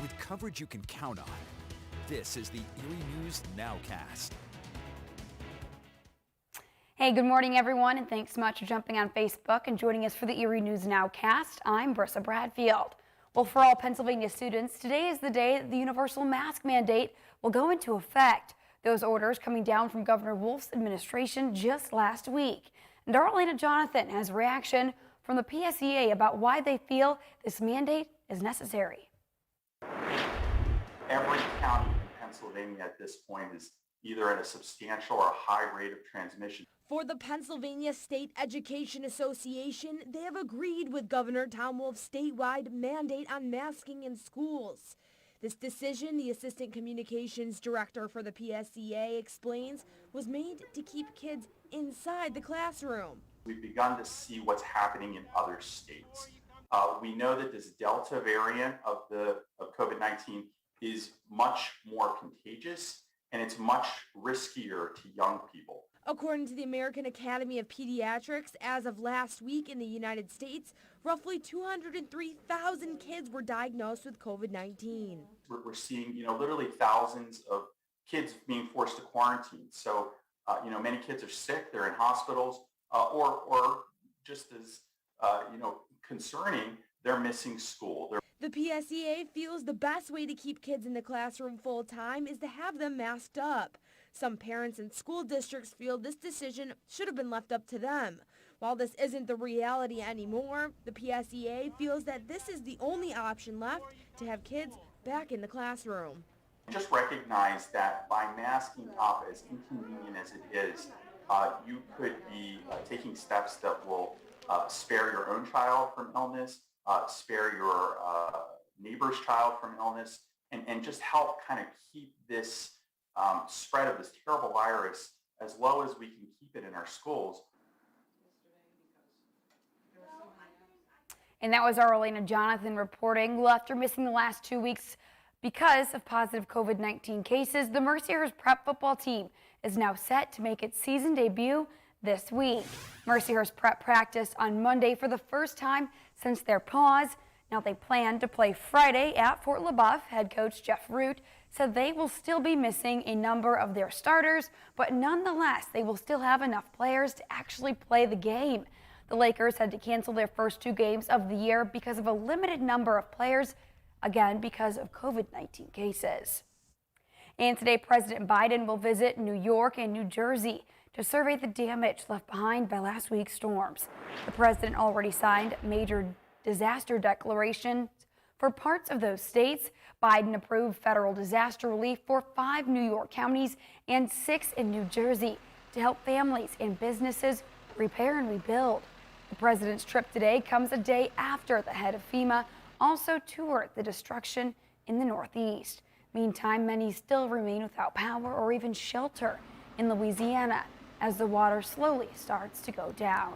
with coverage you can count on. This is the Erie News NOWCAST. Hey, good morning, everyone, and thanks so much for jumping on Facebook and joining us for the Erie News NOWCAST. I'm Brissa Bradfield. Well, for all Pennsylvania students, today is the day that the universal mask mandate will go into effect. Those orders coming down from Governor Wolf's administration just last week. And Darlena Jonathan has a reaction from the PSEA about why they feel this mandate is necessary. Every county in Pennsylvania at this point is either at a substantial or high rate of transmission. For the Pennsylvania State Education Association, they have agreed with Governor Tom Wolf's statewide mandate on masking in schools. This decision, the Assistant Communications Director for the PSEA explains, was made to keep kids inside the classroom. We've begun to see what's happening in other states. We know that this Delta variant of COVID-19 is much more contagious and it's much riskier to young people. According to the American Academy of Pediatrics, as of last week in the United States, roughly 203,000 kids were diagnosed with COVID-19. We're seeing, literally thousands of kids being forced to quarantine. So, many kids are sick, they're in hospitals, or just as, concerning, they're missing school. The PSEA feels the best way to keep kids in the classroom full time is to have them masked up. Some parents and school districts feel this decision should have been left up to them. While this isn't the reality anymore, the PSEA feels that this is the only option left to have kids back in the classroom. Just recognize that by masking up, as inconvenient as it is, you could be taking steps that will spare your own child from illness, spare your neighbor's child from illness, and just help kind of keep this spread of this terrible virus as low as we can keep it in our schools. And that was Darlena Jonathan reporting. Well, after missing the last 2 weeks because of positive COVID-19 cases, the Mercyhurst Prep football team is now set to make its season debut this week. Mercyhurst Prep practiced on Monday for the first time since their pause. Now they plan to play Friday at Fort LaBeouf. Head coach Jeff Root said they will still be missing a number of their starters, but nonetheless, they will still have enough players to actually play the game. The Lakers had to cancel their first 2 games of the year because of a limited number of players, again because of COVID-19 cases. And today, President Biden will visit New York and New Jersey to survey the damage left behind by last week's storms. The president already signed major disaster declarations for parts of those states. Biden approved federal disaster relief for 5 New York counties and 6 in New Jersey to help families and businesses repair and rebuild. The president's trip today comes a day after the head of FEMA also toured the destruction in the Northeast. Meantime, many still remain without power or even shelter in Louisiana as the water slowly starts to go down.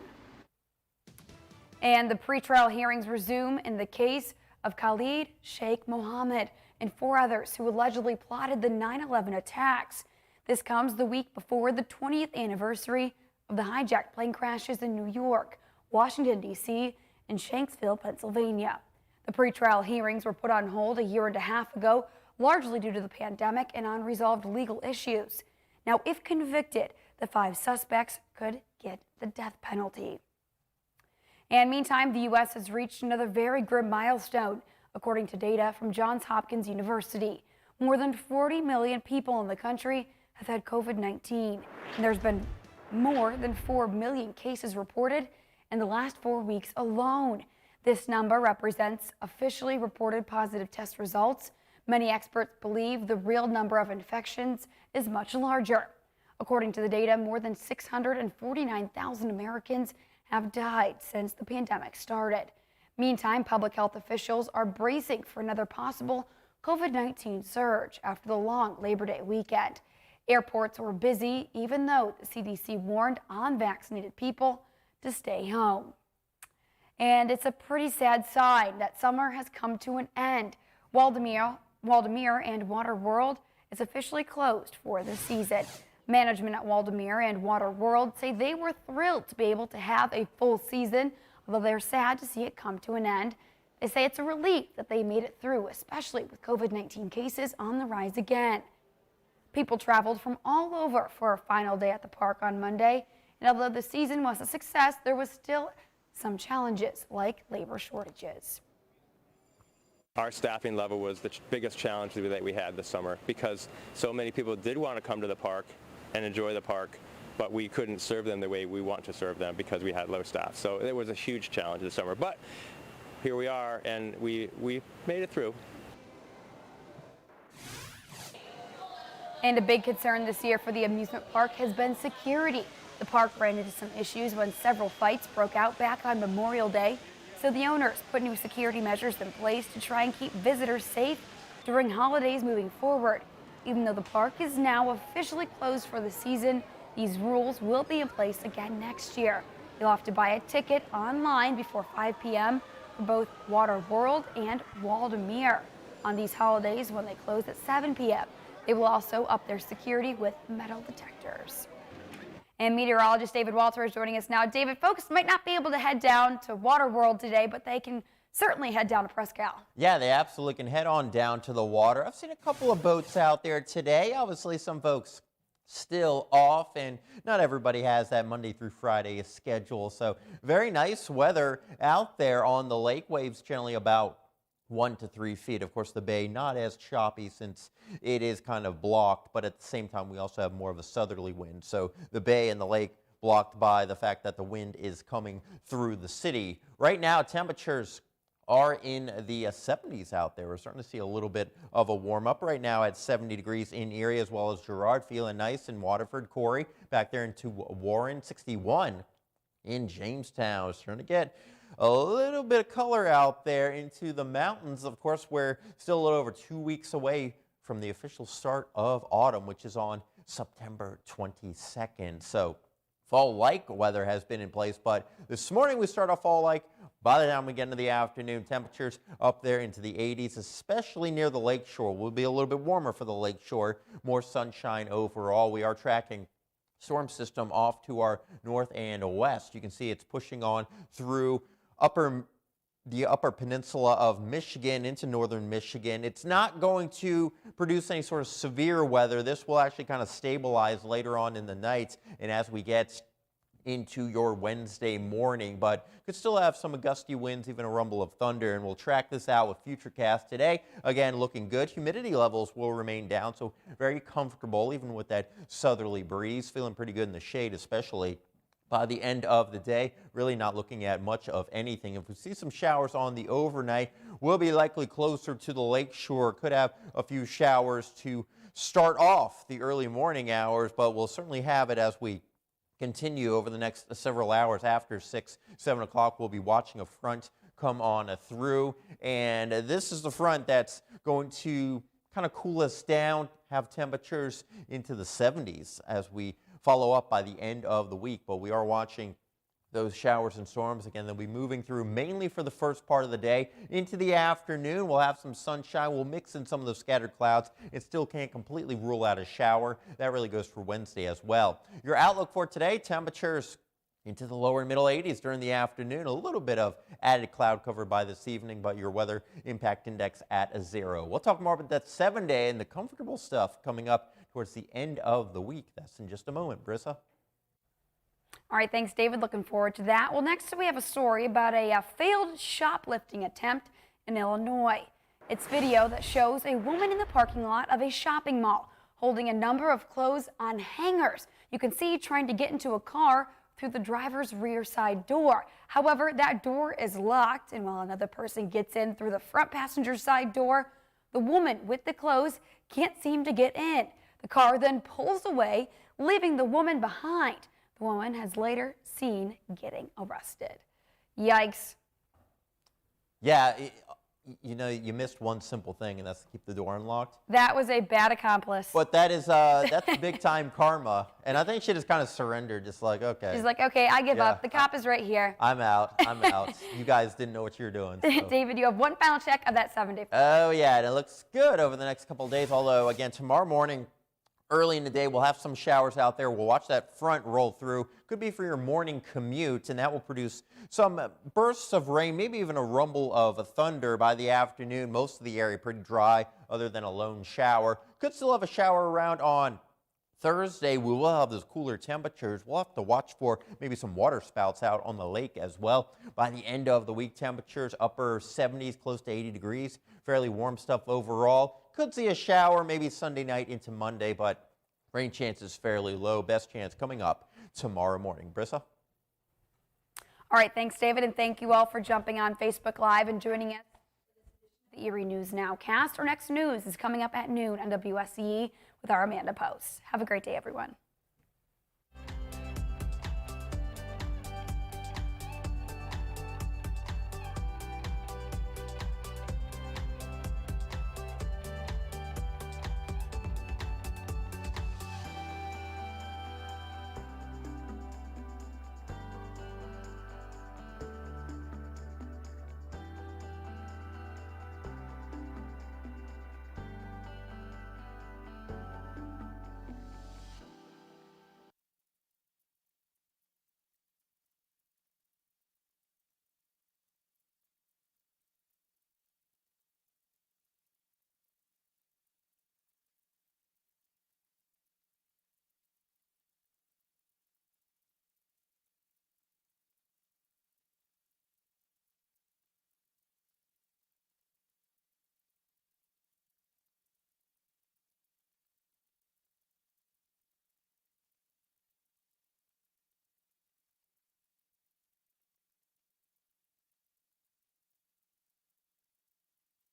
And the pretrial hearings resume in the case of Khalid Sheikh Mohammed and 4 others who allegedly plotted the 9/11 attacks. This comes the week before the 20th anniversary of the hijacked plane crashes in New York, Washington, D.C., and Shanksville, Pennsylvania. The pretrial hearings were put on hold a year and a half ago, largely due to the pandemic and unresolved legal issues. Now, if convicted, the 5 suspects could get the death penalty. And meantime, the U.S. has reached another very grim milestone, according to data from Johns Hopkins University. More than 40 million people in the country have had COVID-19, and there's been more than 4 million cases reported in the last 4 weeks alone. This number represents officially reported positive test results. Many experts believe the real number of infections is much larger. According to the data, more than 649,000 Americans have died since the pandemic started. Meantime, public health officials are bracing for another possible COVID-19 surge after the long Labor Day weekend. Airports were busy, even though the CDC warned unvaccinated people to stay home. And it's a pretty sad sign that summer has come to an end. Waldemere and Waterworld is officially closed for the season. Management at Waldemere and Waterworld say they were thrilled to be able to have a full season, although they're sad to see it come to an end. They say it's a relief that they made it through, especially with COVID-19 cases on the rise again. People traveled from all over for a final day at the park on Monday, and although the season was a success, there was still some challenges like labor shortages. Our staffing level was the biggest challenge that we had this summer because so many people did want to come to the park and enjoy the park, but we couldn't serve them the way we want to serve them because we had low staff. So it was a huge challenge this summer, but here we are and we made it through. And a big concern this year for the amusement park has been security. The park ran into some issues when several fights broke out back on Memorial Day. So the owners put new security measures in place to try and keep visitors safe during holidays moving forward. Even though the park is now officially closed for the season, these rules will be in place again next year. You'll have to buy a ticket online before 5 p.m. for both Water World and Waldameer. On these holidays, when they close at 7 p.m., they will also up their security with metal detectors. And meteorologist David Walter is joining us now. David, folks might not be able to head down to Water World today, but they can certainly head down to Presque Isle. Yeah, they absolutely can head on down to the water. I've seen a couple of boats out there today. Obviously, some folks still off, and not everybody has that Monday through Friday schedule. So very nice weather out there on the lake. Waves generally about 1 to 3 feet. Of course, the bay not as choppy since it is kind of blocked, but at the same time, we also have more of a southerly wind. So the bay and the lake blocked by the fact that the wind is coming through the city. Right now, temperatures are in the 70s out there. We're starting to see a little bit of a warm up right now at 70 degrees in Erie as well as Girard, feeling nice in Waterford, Corey, back there into Warren, 61 in Jamestown. It's starting to get a little bit of color out there into the mountains. Of course, we're still a little over 2 weeks away from the official start of autumn, which is on September 22nd. So fall-like weather has been in place, but this morning we start off fall-like. By the time we get into the afternoon, temperatures up there into the 80s, especially near the lakeshore. Will be a little bit warmer for the lakeshore, more sunshine overall. We are tracking storm system off to our north and west. You can see it's pushing on through the upper peninsula of Michigan into northern Michigan. It's not going to produce any sort of severe weather. This will actually kind of stabilize later on in the night and as we get into your Wednesday morning, but could still have some gusty winds, even a rumble of thunder, and we'll track this out with Futurecast today. Again, looking good. Humidity levels will remain down, so very comfortable, even with that southerly breeze. Feeling pretty good in the shade, especially by the end of the day. Really not looking at much of anything. If we see some showers on the overnight, we'll be likely closer to the lakeshore. Could have a few showers to start off the early morning hours, but we'll certainly have it as we continue over the next several hours. After 6, 7 o'clock, we'll be watching a front come on through, and this is the front that's going to kind of cool us down, have temperatures into the 70s as we follow up by the end of the week. But we are watching those showers and storms. Again, they'll be moving through mainly for the first part of the day. Into the afternoon, we'll have some sunshine. We'll mix in some of those scattered clouds. It still can't completely rule out a shower. That really goes for Wednesday as well. Your outlook for today, temperatures into the lower and middle 80s during the afternoon. A little bit of added cloud cover by this evening, but your weather impact index at 0. We'll talk more about that 7-day and the comfortable stuff coming up towards the end of the week. That's in just a moment. Brissa? All right, thanks, David. Looking forward to that. Well, next we have a story about a failed shoplifting attempt in Illinois. It's video that shows a woman in the parking lot of a shopping mall holding a number of clothes on hangers. You can see trying to get into a car through the driver's rear side door. However, that door is locked, and while another person gets in through the front passenger side door, the woman with the clothes can't seem to get in. The car then pulls away, leaving the woman behind. The woman has later seen getting arrested. Yikes. Yeah, you know, you missed one simple thing, and that's to keep the door unlocked. That was a bad accomplice. But that is, that's big time karma. And I think she just kind of surrendered, just like, okay. She's like, okay, I give up. The cop is right here. I'm out. I'm out. You guys didn't know what you were doing. So. David, you have one final check of that 7-day. Oh, yeah, and it looks good over the next couple of days. Although, again, tomorrow morning, Early in the day, we'll have some showers out there. We'll watch that front roll through. Could be for your morning commute, and that will produce some bursts of rain, maybe even a rumble of a thunder by the afternoon. Most of the area pretty dry, other than a lone shower. Could still have a shower around on Thursday. We will have those cooler temperatures. We'll have to watch for maybe some water spouts out on the lake as well. By the end of the week, temperatures upper 70s, close to 80 degrees. Fairly warm stuff overall. Could see a shower maybe Sunday night into Monday, but rain chances fairly low. Best chance coming up tomorrow morning. Brissa? All right, thanks, David, and thank you all for jumping on Facebook Live and joining us for the Erie News Nowcast. Our next news is coming up at noon on WSE with our Amanda Post. Have a great day, everyone.